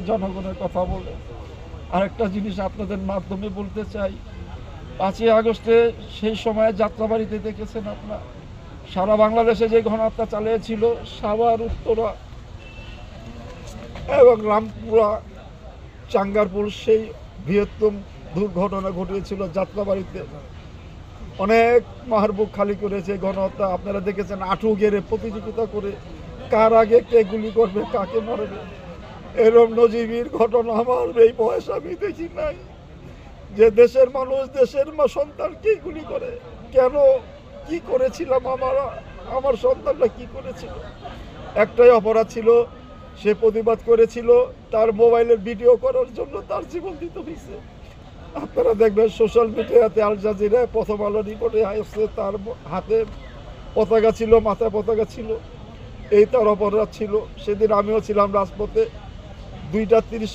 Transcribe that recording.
জনগণের কথা বলে। আরেকটা জিনিস আপনাদের মাধ্যমে বলতে চাই, 5ই আগস্টে সেই সময় যাত্রাবাড়িতে দেখেছেন আপনার সারা বাংলাদেশে যে গণহত্যা চালিয়েছিল, সাভার, উত্তরা এবং রামপুরা, চাঙ্গারপুর, সেই বৃহত্তম দুর্ঘটনা ঘটিয়েছিল যাত্রাবাড়িতে। অনেক মাহার বুক খালি করেছে গণহত্যা। আপনারা দেখেছেন আঁটু গেড়ে প্রতিযোগিতা করে কার আগে কে গুলি করবে, কাকে মারবে। এরম নজিবির ঘটনা আমার এই বয়স আমি দেখি নাই, যে দেশের মানুষ দেশের সন্তানকে গুলি করে। কেন, কি করেছিলাম, আমার সন্তানরা কি করেছিল? একটাই অপরাধ ছিল, সে প্রতিবাদ করেছিল, তার মোবাইলের ভিডিও করার জন্য তার জীবন দিতে হয়েছে। আপনারা দেখবেন সোশ্যাল মিডিয়াতে আল জাজিরায় প্রথম আলো রিপোর্টে আসছে, তার হাতে পতাকা ছিল, মাথায় পতাকা ছিল, এই তার অপরাধ ছিল। সেদিন আমিও ছিলাম রাজপথে, 2টা 30